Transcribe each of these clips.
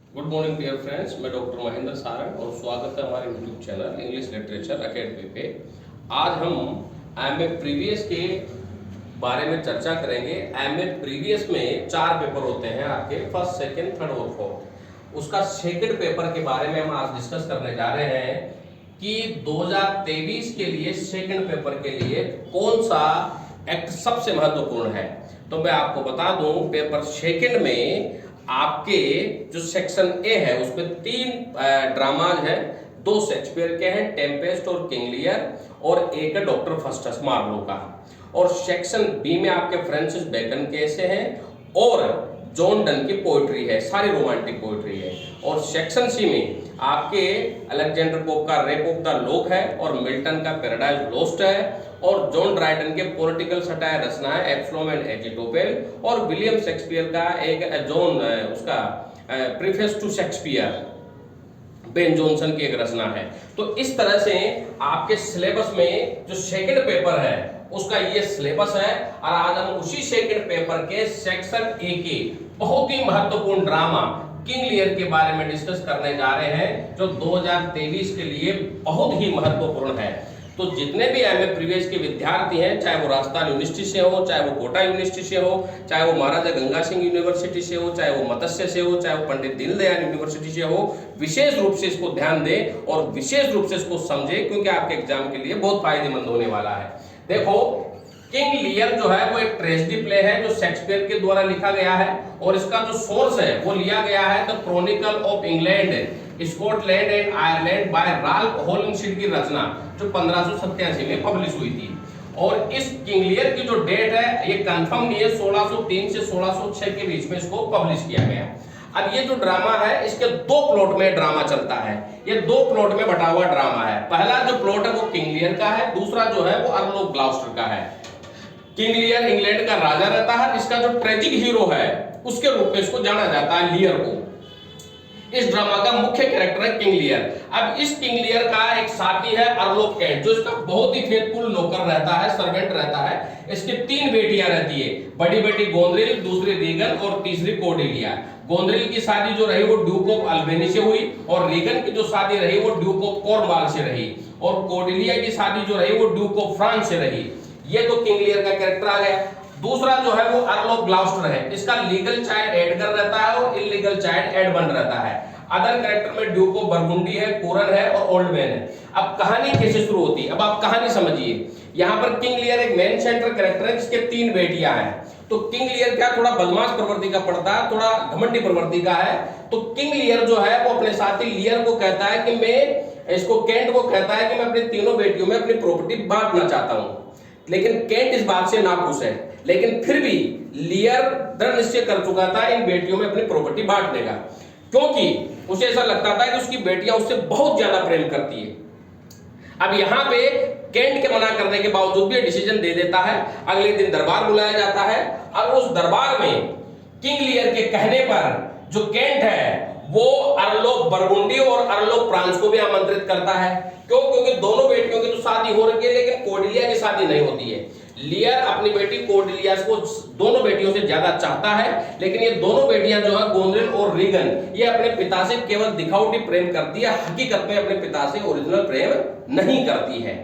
Good morning dear friends, मैं doctor Mahendra Sarang और स्वागत है हमारे YouTube channel English literature academy पे। आज हम एमए प्रीवियस के बारे में चर्चा करेंगे। एमए प्रीवियस में 4 पेपर होते हैं आपके, फर्स्ट, सेकंड, थर्ड और फोर्थ। उसका सेकंड पेपर के बारे में हम आज डिस्कस करने जा रहे हैं कि 2023 के लिए सेकंड पेपर के लिए कौन सा एक्ट सबसे महत्वपूर्ण है। तो मैं आपको बता दूं, पेपर सेकंड में आपके जो सेक्शन ए है उसमें 3 ड्रामाज हैं, 2 शेक्सपियर के हैं, टेम्पेस्ट और किंग लियर, और एक है डॉक्टर फस्टस मार्लो का। और सेक्शन बी में आपके फ्रांसिस बेकन के ऐसे हैं और जॉन डन की पोइट्री है, सारी रोमांटिक पोइट्री है। और सेक्शन सी में आपके अलेक्जेंडर पोप का रेप ऑफ द लॉक है और मिल्टन का पैराडाइज लॉस्ट है, और जॉन ड्राइडन के पॉलिटिकल सटायर रचना है एब्सलोम एंड एजिटोपेल, और विलियम शेक्सपियर का एक जॉन उसका preface to Shakespeare Ben Jonson की एक रचना है। तो इस तरह से आपके सिलेबस में जो सेकंड पेपर है उसका ये सिलेबस है। और आज हम उसी सेकंड पेपर के सेक्शन ए के बहुत ही महत्वपूर्ण ड्रामा किंग लियर के बारे में डिस्कस करने जा रहे हैं, जो 2023 के लिए बहुत ही महत्वपूर्ण है। तो जितने भी एमए प्रीवियस के विद्यार्थी हैं, चाहे वो राजस्थान यूनिवर्सिटी से हो, चाहे वो कोटा यूनिवर्सिटी से हो, चाहे वो महाराजा गंगा सिंह यूनिवर्सिटी से हो, चाहे वो मत्स्य से हो, चाहे वो पंडित दीनदयाल यूनिवर्सिटी से हो, विशेष रूप से इसको ध्यान दें और विशेष रूप से इसको समझें, क्योंकि आपके एग्जाम के लिए बहुत फायदेमंद होने वाला है। देखो, किंग लियर जो है वो एक ट्रेजेडी प्ले है जो शेक्सपियर के द्वारा लिखा गया है, और इसका जो सोर्स है वो लिया गया है the chronicle of England, Scotland and Ireland by Ralph Holinshed की रचना, जो 1587 में पब्लिश हुई थी। और इस किंग लियर की जो डेट है ये कंफर्म नहीं है, 1603 से 1606 के बीच में इसको पब्लिश किया गया। अब ये जो ड्रामा है इसके 2 प्लॉट में ड्रामा चलता है, ये 2 प्लॉट में बटा हुआ ड्रामा है। पहला जो प्लॉट है वो किंग लियर का है, दूसरा जो है वो अर्ल ऑफ ग्लाउस्टर का है। किंग लियर इंग्लैंड का राजा रहता है, इसका जो ट्रेजिक हीरो है उसके रूप में इसको जाना जाता है, लियर को। इस ड्रामा का मुख्य कैरेक्टर है किंग लियर। अब इस किंग लियर का एक साथी है अर्ल ऑफ कैंट, जो इसका बहुत ही फेथफुल नौकर रहता है, सर्वेंट रहता है। इसकी 3 बेटियां रहती है, बड़ी बेटी गोंद्रिल, दूसरी रीगन और तीसरी कोर्डेलिया। गोंद्रिल की शादी जो रही वो ड्यूक ऑफ अल्बेनी से हुई, और रीगन की जो शादी रही वो ड्यूक ऑफ कॉर्नवाल से रही, और कोर्डेलिया की शादी जो रही वो ड्यूक ऑफ फ्रांस से रही। ये तो किंग लियर का कैरेक्टर आ गया। दूसरा जो है वो अर्ल ऑफ ग्लाउस्टर है, इसका लीगल चाइल्ड एडगर रहता है और इलीगल चाइल्ड एडमंड रहता है। अदर कैरेक्टर में ड्यूक ऑफ बरगुंडी है, कोरन है और ओल्ड मैन है। अब कहानी कैसे शुरू होती है, अब आप कहानी समझिए। यहाँ पर किंग लियर एक मेन सेंटर कैरेक्टर है जिसके 3 बेटियां हैं। तो किंग लियर क्या थोड़ा बदमाश प्रवृत्ति का पड़ता है, थोड़ा घमंडी प्रवृत्ति का है। तो किंग लियर जो है वो अपने साथी लियर को कहता है कि मैं इसको कैंट को कहता है कि मैं अपनी तीनों बेटियों में अपनी प्रॉपर्टी बांटना चाहता हूं। लेकिन केंट इस बात से नाखुश है, लेकिन फिर भी लियर दृढ़ निश्चय कर चुका था इन बेटियों में अपनी प्रॉपर्टी बांटने का, क्योंकि उसे ऐसा लगता था कि उसकी बेटियां उससे बहुत ज्यादा प्रेम करती है। अब यहाँ पे केंट के मना करने के बावजूद भी डिसीजन दे देता है। अगले दिन दरबार बुलाया जाता है, और उस दरबार में किंग लियर के कहने पर जो केंट है वो अर्ल ऑफ बरगुंडी और अर्ल ऑफ फ्रांस को भी आमंत्रित करता है। क्यों? क्योंकि दोनों बेटियों की तो शादी हो रही है, लेकिन कोर्डेलिया की शादी नहीं होती है। लियर अपनी बेटी कोर्डेलिया को दोनों बेटियों से ज्यादा चाहता है, लेकिन ये दोनों बेटियां जो है गोंद्रिल और रीगन, ये अपने पिता से केवल दिखावटी प्रेम करती है, हकीकत में अपने पिता से ओरिजिनल प्रेम नहीं करती है।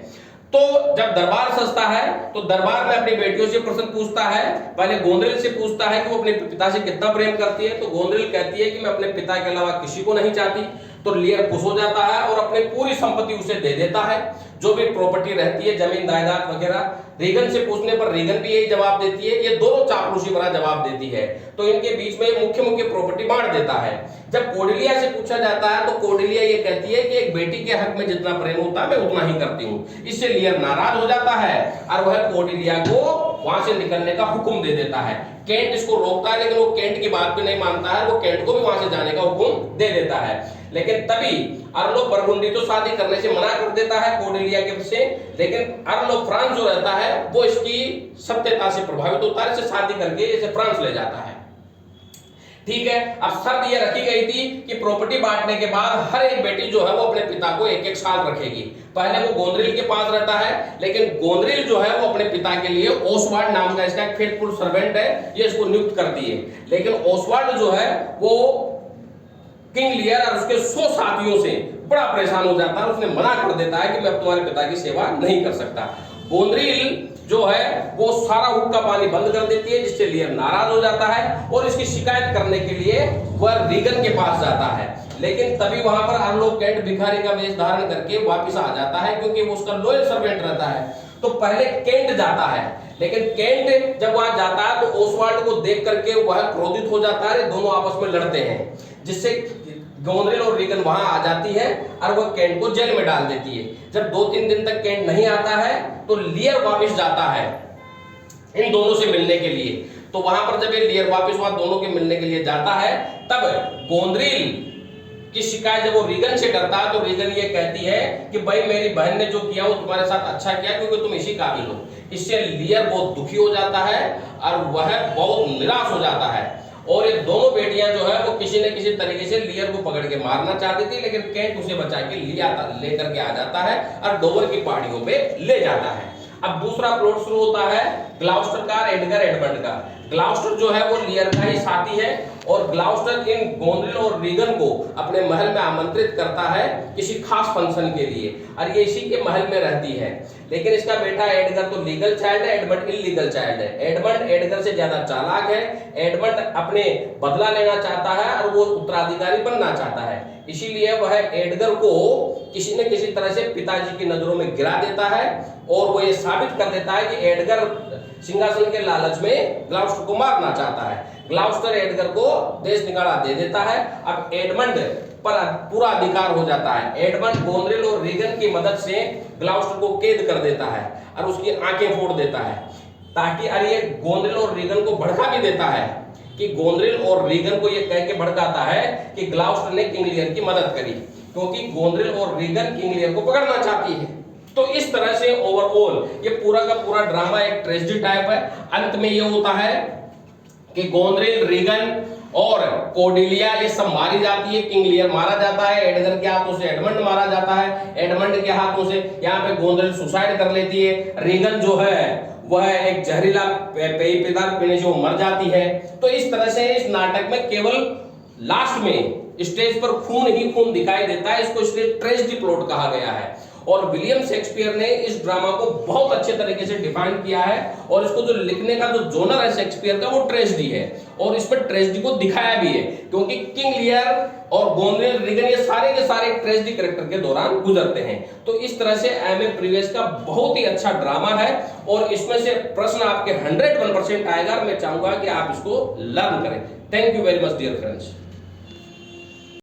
तो जब दरबार सजता है तो दरबार में अपनी बेटियों से प्रश्न पूछता है। पहले गोंद्रिल से पूछता है कि वो अपने पिता से कितना प्रेम करती है, तो गोंद्रिल कहती है कि मैं अपने पिता के अलावा किसी को नहीं चाहती। तो लियर खुश हो जाता है और अपनी पूरी संपत्ति उसे दे देता है, जो भी प्रॉपर्टी रहती है, जमीन जायदाद वगैरह। रीगन से पूछने पर रीगन भी यही जवाब देती है, ये दोनों चापलूसी भरा जवाब देती है। तो इनके बीच में मुख्य मुख्य प्रॉपर्टी बांट देता है। जब कोर्डेलिया से पूछा जाता है तो कोर्डेलिया ये कहती है कि एक बेटी के हक में जितना प्रेम होता है मैं उतना ही करती हूँ। इससे लियर नाराज हो जाता है और वह कोर्डेलिया को वहां से निकलने का हुक्म दे देता है। केंट इसको रोकता है, लेकिन वो केंट की बात भी नहीं मानता है, वो केंट को भी वहां से जाने का हुक्म दे देता है। लेकिन तभी अर्ल ऑफ बरगुंडी तो शादी करने से मना कर देता है कोर्डेलिया के से, लेकिन अर्ल ऑफ फ्रांस जो रहता है वो इसकी सत्यता से प्रभावित होता है, इसे शादी करके इसे फ्रांस ले जाता है। ठीक है, अब शर्त यह रखी गई थी कि प्रॉपर्टी बांटने के बाद हर एक बेटी जो है वो अपने पिता को 1-1 साल रखेगी। पहले वो गोंद्रिल के पास रहता है, लेकिन गोंद्रिल जो है वो अपने पिता के लिए ओसवाल्ड नाम का इसका एक फेथफुल सर्वेंट है, ये इसको नियुक्त करती है। लेकिन ओसवाल्ड जो है वो किंग लियर और उसके 100 साथियों से बड़ा परेशान हो जाता है। उसने मना कर देता है कि मैं अब तुम्हारे पिता की सेवा नहीं कर सकता। गोंदरेल जो है वो सारा हुक का पानी बंद कर देती है, जिससे लियर नाराज हो जाता है और इसकी शिकायत करने के लिए वह रीगन के पास जाता है। लेकिन तभी वहां पर अर्लो कैंट भिखारी का वेश धारण करके वापस आ जाता है, क्योंकि वो उसका लॉयल सर्वेंट रहता है। तो पहले केंट जाता है, लेकिन केंट जब वहां जाता है तो ओसवाल्ड को देख करके वह क्रोधित हो जाता है, दोनों आपस में लड़ते हैं, जिससे गोंदरेल और रीगन वहां आ जाती है और वह केंट को जेल में डाल देती है। जब 2-3 दिन तक केंट नहीं आता है तो लियर वापस जाता है इन दोनों से मिलने के लिए। तो वहां पर जब ये लियर वापस वहां दोनों के मिलने के लिए जाता है, तब गोंदरेल की शिकायत जब वो रीगन से करता है तो रीगन ये कहती है कि भाई मेरी बहन ने जो किया वो तुम्हारे साथ अच्छा किया, क्योंकि तुम इसी काबिल हो। इससे लियर बहुत दुखी हो जाता है और वह बहुत निराश हो जाता है। और ये दोनों बेटियां जो है वो किसी न किसी तरीके से लियर को पकड़ के मारना चाहती थी, लेकिन केंट उसे बचा के लेकर के आ जाता है और डोवर की पहाड़ियों पे ले जाता है। अब दूसरा प्लॉट शुरू होता है ग्लाउस्टर का, एडगर एडमंड का। ग्लाउस्टर जो है वो लियर का ही साथी है और ग्लाउस्टर इन गोंदरेल और रीगन को अपने महल में आमंत्रित करता है किसी खास फंक्शन के लिए, और ये इसी के महल में रहती है। लेकिन इसका बेटा एडगर तो लीगल चाइल्ड है, एडमंड इलीगल चाइल्ड है। एडमंड एडगर से ज्यादा चालाक है। एडमंड अपने बदला लेना चाहता है और वो उत्तराधिकारी बनना चाहता है, इसीलिए वह एडगर को किसी न किसी तरह से पिताजी की नजरों में गिरा देता है और वो ये साबित कर देता है कि एडगर सिंहासन के लालच में ग्लाउस्टर को मारना चाहता है। ग्लाउस्टर एडगर को देश निकाला दे देता है। अब एडमंड पर पूरा अधिकार हो जाता है। एडमंड गोंदरेल और रीगन की मदद से ग्लाउस्टर को कैद कर देता है और उसकी आंखें फोड़ देता है, ताकि ये गोंदरेल और रीगन को भड़का भी देता है कि गोंदरेल और रीगन को ये कह के भड़काता है कि ग्लाउस्टर ने किंग लियर की मदद करी, क्योंकि गोंदरेल और रीगन किंग लियर को पकड़ना चाहती है। तो इस तरह से ओवरऑल ये पूरा का पूरा ड्रामा एक ट्रेजेडी टाइप है। अंत में ये होता है कि गोंदरेल, रीगन और कोर्डेलिया ये सब मारी जाती है। किंग लियर मारा जाता है, एडगर के हाथों से एडमंड मारा जाता है, एडमंड के हाथों से यहाँ पे गोंदरेल सुसाइड कर लेती है। रीगन जो है वह एक जहरीला पेय पदार्थ पीने से वो मर जाती है। तो इस तरह से इस नाटक में केवल लास्ट में स्टेज पर खून ही खून दिखाई देता है। इसको इसलिए ट्रेजेडी प्लॉट कहा गया है। और विलियम शेक्सपियर ने इस ड्रामा को बहुत अच्छे तरीके से डिफाइन किया है और इसको जो लिखने का जो जोनर है शेक्सपियर का वो ट्रेजेडी है और इस पर ट्रेजेडी को दिखाया भी है, क्योंकि किंग लियर और गोंदरेल, रीगन ये सारे के सारे ट्रेजेडी कैरेक्टर के दौरान गुजरते हैं। तो इस तरह से एमए प्रीवियस का बहुत ही अच्छा ड्रामा है और इसमें से प्रश्न आपके 101% आएगा। मैं चाहूंगा कि आप इसको लर्न करें। Thank you very much dear friends.